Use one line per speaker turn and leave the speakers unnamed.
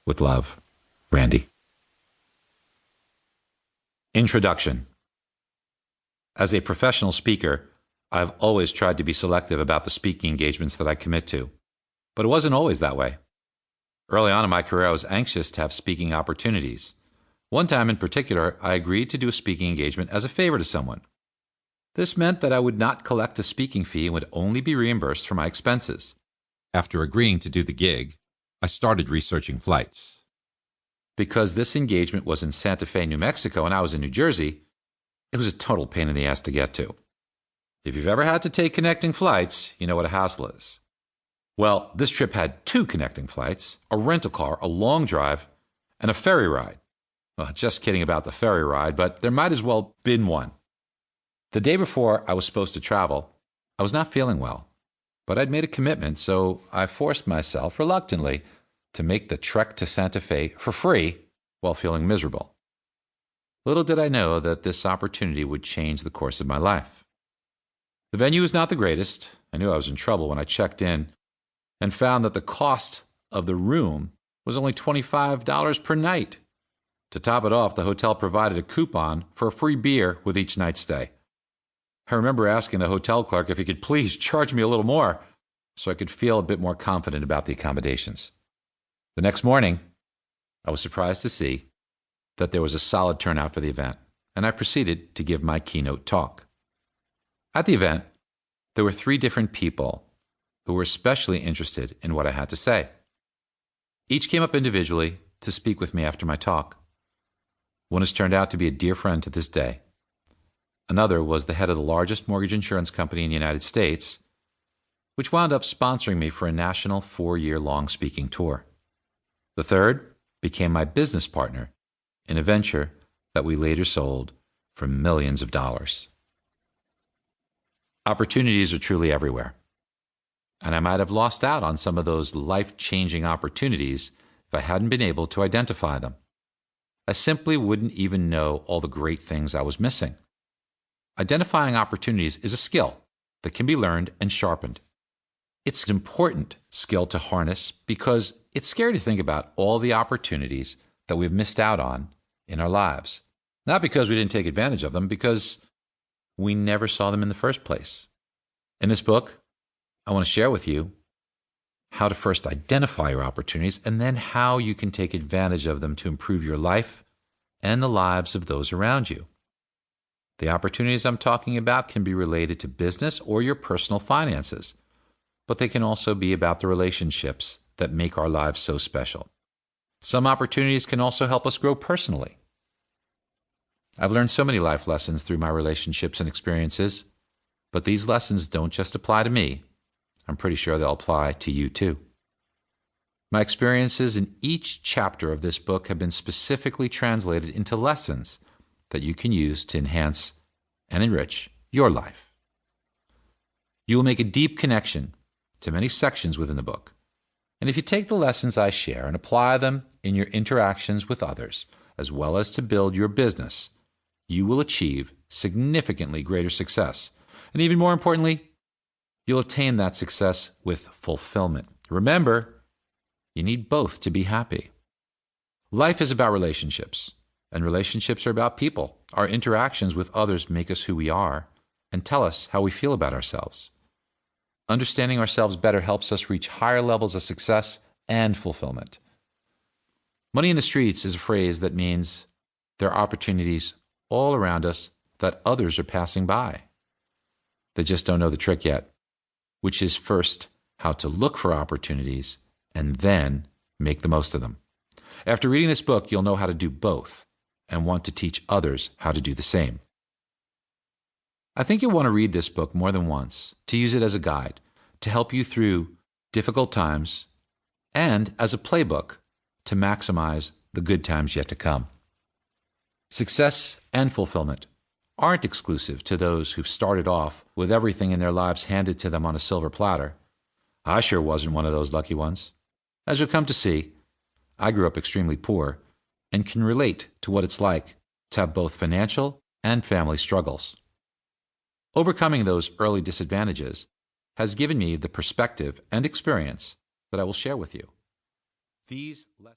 With love, Randy. Introduction. As a professional speaker, I've always tried to be selective about the speaking engagements that I commit to, but it wasn't always that way. Early on in my career, I was anxious to have speaking opportunities. One time in particular, I agreed to do a speaking engagement as a favor to someone. This meant that I would not collect a speaking fee and would only be reimbursed for my expenses. After agreeing to do the gig, I started researching flights. Because this engagement was in Santa Fe, New Mexico, and I was in New Jersey, it was a total pain in the ass to get to. If you've ever had to take connecting flights, you know what a hassle is. Well, this trip had 2 connecting flights, a rental car, a long drive, and a ferry ride. Well, just kidding about the ferry ride, but there might as well have been one. The day before I was supposed to travel, I was not feeling well, but I'd made a commitment, so I forced myself, reluctantly, to make the trek to Santa Fe for free while feeling miserable. Little did I know that this opportunity would change the course of my life. The venue was not the greatest. I knew I was in trouble when I checked in and found that the cost of the room was only $25 per night. To top it off, the hotel provided a coupon for a free beer with each night's stay. I remember asking the hotel clerk if he could please charge me a little more so I could feel a bit more confident about the accommodations. The next morning, I was surprised to see that there was a solid turnout for the event, and I proceeded to give my keynote talk. At the event, there were 3 different people who were especially interested in what I had to say. Each came up individually to speak with me after my talk. One has turned out to be a dear friend to this day. Another was the head of the largest mortgage insurance company in the United States, which wound up sponsoring me for a national 4-year-long speaking tour. The third became my business partner in a venture that we later sold for millions of dollars. Opportunities are truly everywhere, and I might have lost out on some of those life-changing opportunities if I hadn't been able to identify them. I simply wouldn't even know all the great things I was missing. Identifying opportunities is a skill that can be learned and sharpened. It's an important skill to harness because it's scary to think about all the opportunities that we've missed out on in our lives. Not because we didn't take advantage of them, because we never saw them in the first place. In this book, I want to share with you how to first identify your opportunities and then how you can take advantage of them to improve your life and the lives of those around you. The opportunities I'm talking about can be related to business or your personal finances, but they can also be about the relationships that make our lives so special. Some opportunities can also help us grow personally. I've learned so many life lessons through my relationships and experiences, but these lessons don't just apply to me. I'm pretty sure they'll apply to you too. My experiences in each chapter of this book have been specifically translated into lessons that you can use to enhance and enrich your life. You will make a deep connection to many sections within the book. And if you take the lessons I share and apply them in your interactions with others, as well as to build your business, you will achieve significantly greater success. And even more importantly, you'll attain that success with fulfillment. Remember, you need both to be happy. Life is about relationships, and relationships are about people. Our interactions with others make us who we are and tell us how we feel about ourselves. Understanding ourselves better helps us reach higher levels of success and fulfillment. Money in the streets is a phrase that means there are opportunities all around us that others are passing by. They just don't know the trick yet, which is first how to look for opportunities and then make the most of them. After reading this book, you'll know how to do both and want to teach others how to do the same. I think you'll want to read this book more than once, to use it as a guide, to help you through difficult times, and as a playbook to maximize the good times yet to come. Success and fulfillment aren't exclusive to those who've started off with everything in their lives handed to them on a silver platter. I sure wasn't one of those lucky ones. As you'll come to see, I grew up extremely poor and can relate to what it's like to have both financial and family struggles. Overcoming those early disadvantages has given me the perspective and experience that I will share with you. These lessons